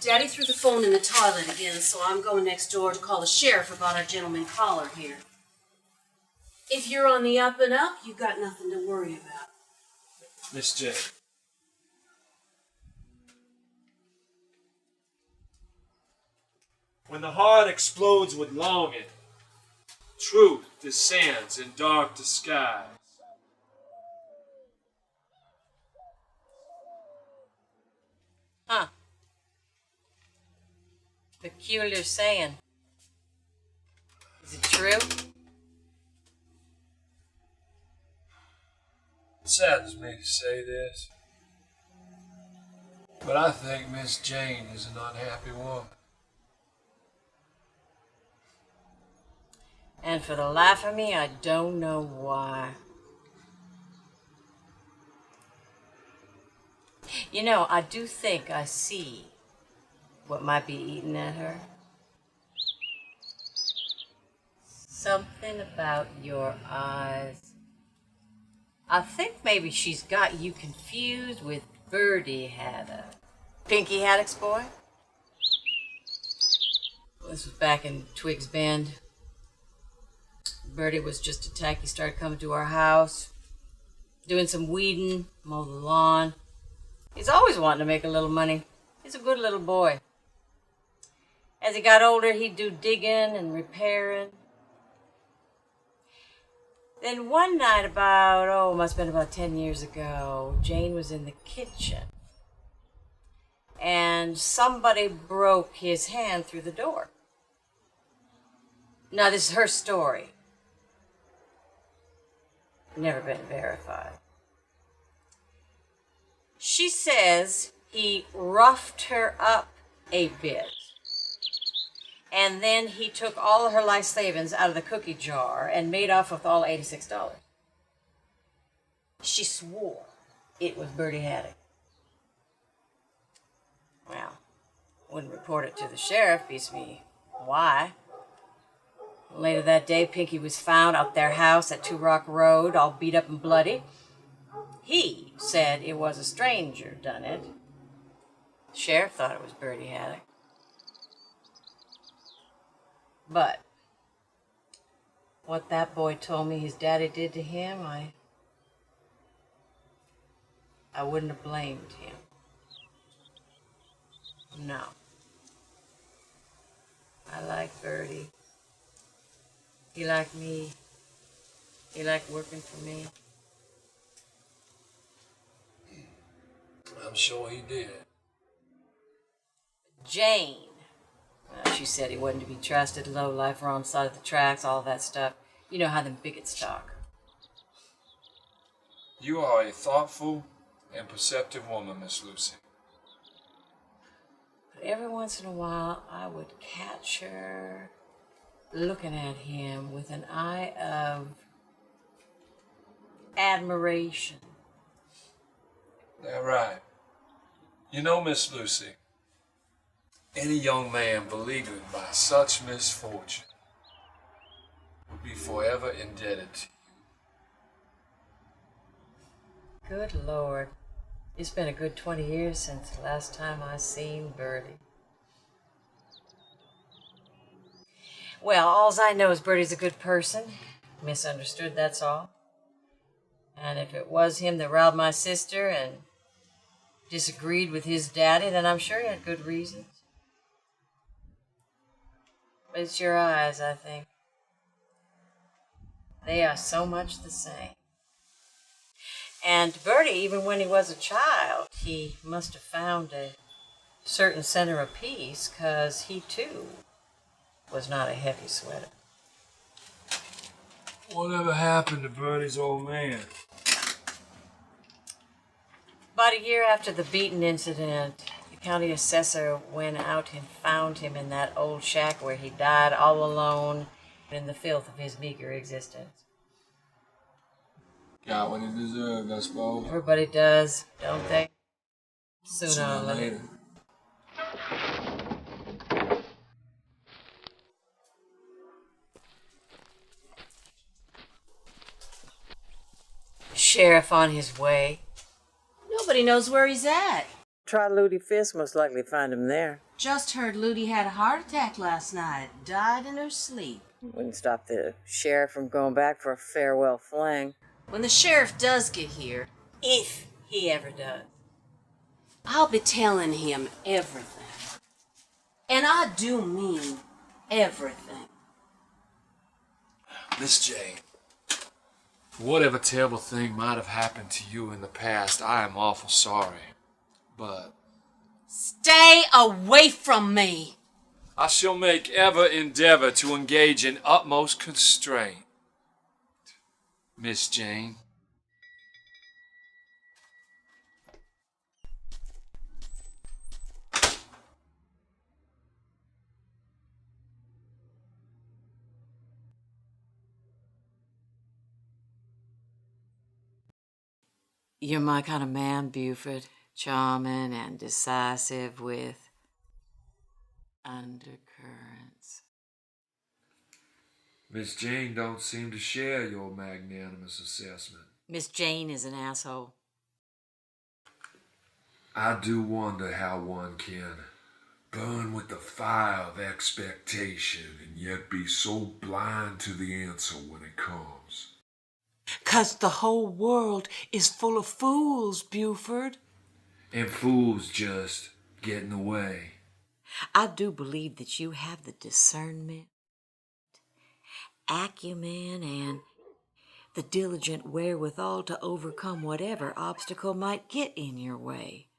Daddy threw the phone in the toilet again, so I'm going next door to call the sheriff about our gentleman caller here. If you're on the up and up, you've got nothing to worry about. Miss Jane. When the heart explodes with longing, truth descends in dark disguise. Huh. Peculiar saying. Is it true? It saddens me to say this, but I think Miss Jane is an unhappy woman. And for the life of me, I don't know why. You know, I do think I see what might be eating at her. Something about your eyes. I think maybe she's got you confused with Birdie Haddock. Pinky Haddock's boy? This was back in Twiggs Bend. Birdie was just a tacky, started coming to our house, doing some weeding, mow the lawn. He's always wanting to make a little money. He's a good little boy. As he got older, he'd do digging and repairing. Then one night must have been about 10 years ago, Jane was in the kitchen. And somebody broke his hand through the door. Now, this is her story. Never been verified. She says he roughed her up a bit. And then he took all of her life savings out of the cookie jar and made off with all $86. She swore it was Birdie Haddock. Well, wouldn't report it to the sheriff, beats me why. Later that day, Pinky was found out their house at Two Rock Road, all beat up and bloody. He said it was a stranger done it. The sheriff thought it was Birdie Haddock. But what that boy told me his daddy did to him, I wouldn't have blamed him. No. I like Birdie. He liked me. He liked working for me. I'm sure he did. Jane. Well, she said he wasn't to be trusted, low life, wrong side of the tracks, all that stuff. You know how them bigots talk. You are a thoughtful and perceptive woman, Miss Lucy. But every once in a while, I would catch her looking at him with an eye of admiration. That right. You know, Miss Lucy, any young man beleaguered by such misfortune would be forever indebted to you. Good Lord. It's been a good 20 years since the last time I seen Birdie. Well, alls I know is Birdie's a good person. Misunderstood, that's all. And if it was him that robbed my sister and disagreed with his daddy, then I'm sure he had good reasons. But it's your eyes, I think. They are so much the same. And Birdie, even when he was a child, he must have found a certain center of peace, 'cause he, too, was not a heavy sweater. Whatever happened to Birdie's old man? About a year after the beating incident, the county assessor went out and found him in that old shack where he died all alone in the filth of his meager existence. Got what he deserved, I suppose. Everybody does, don't they? Sooner or later. Sheriff on his way. Nobody knows where he's at. Try Ludi Fisk, most likely find him there. Just heard Ludi had a heart attack last night. Died in her sleep. Wouldn't stop the sheriff from going back for a farewell fling. When the sheriff does get here, If he ever does. I'll be telling him everything. And I do mean everything. Miss Jane, whatever terrible thing might have happened to you in the past, I am awful sorry. But Stay away from me. I shall make ever endeavor to engage in utmost constraint. Miss Jane. You're my kind of man, Buford. Charming and decisive with undercurrents. Miss Jane don't seem to share your magnanimous assessment. Miss Jane is an asshole. I do wonder how one can burn with the fire of expectation and yet be so blind to the answer when it comes. 'Cause the whole world is full of fools, Buford. And fools just get in the way. I do believe that you have the discernment, acumen, and the diligent wherewithal to overcome whatever obstacle might get in your way.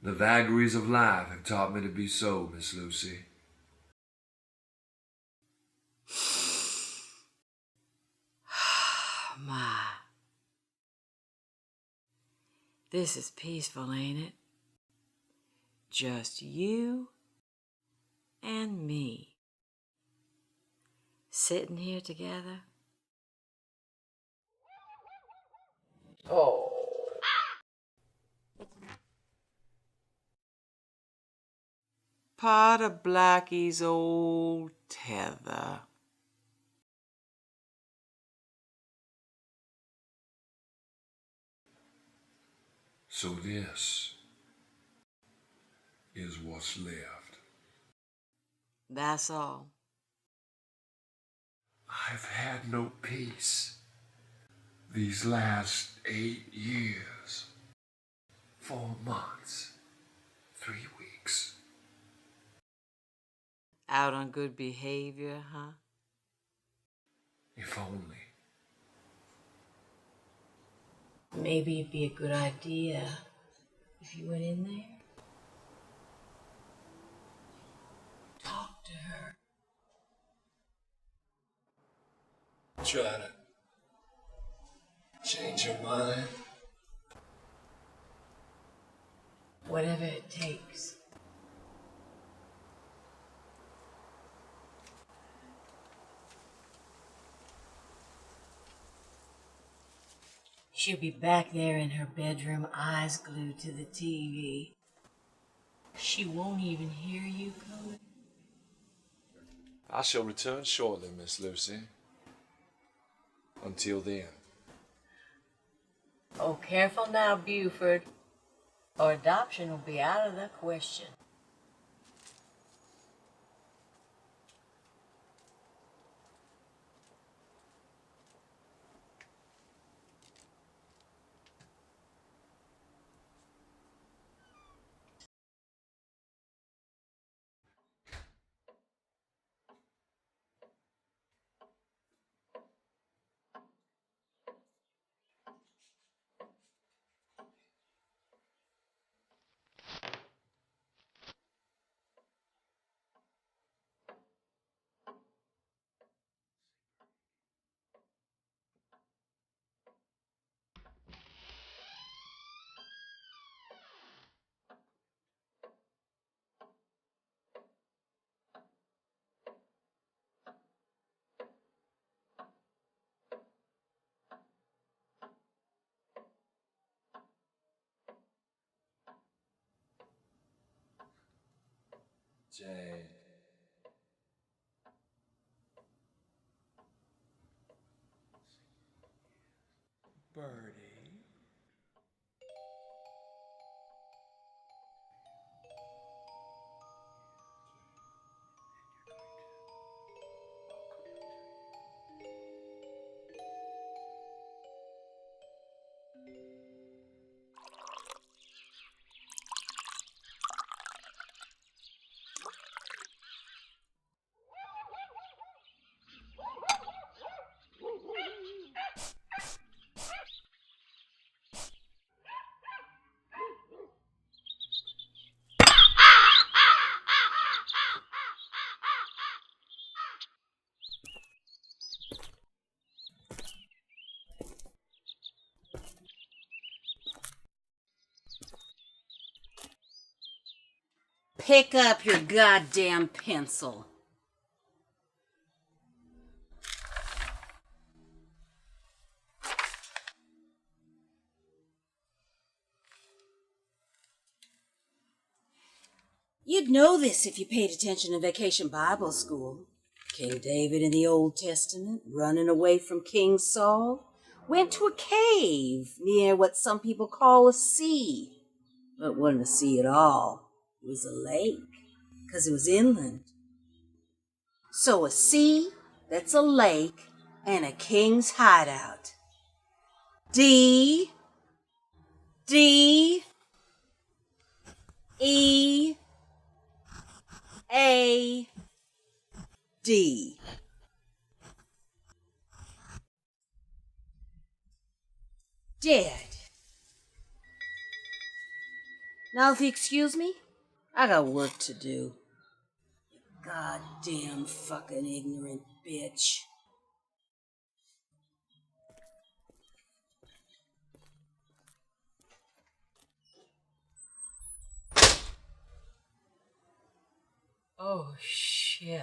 The vagaries of life have taught me to be so, Miss Lucy. My. This is peaceful, ain't it? Just you and me. Sitting here together. Oh. Part of Blackie's old tether. So this is what's left. That's all. I've had no peace these last 8 years. 4 months. 3 weeks. Out on good behavior, huh? If only. Maybe it'd be a good idea if you went in there. Talk to her. Try to change your mind. Whatever it takes. She'll be back there in her bedroom, eyes glued to the TV. She won't even hear you coming. I shall return shortly, Miss Lucy. Until then. Oh, careful now, Buford, or adoption will be out of the question. Jane. Birdie. Pick up your goddamn pencil. You'd know this if you paid attention in Vacation Bible School. King David in the Old Testament, running away from King Saul, went to a cave near what some people call a sea. But it wasn't a sea at all. It was a lake, because it was inland. So a sea, that's a lake, and a king's hideout. D, D, E, A, D. Dead. Now, if you excuse me, I got work to do. Goddamn fucking ignorant bitch. Oh, shit.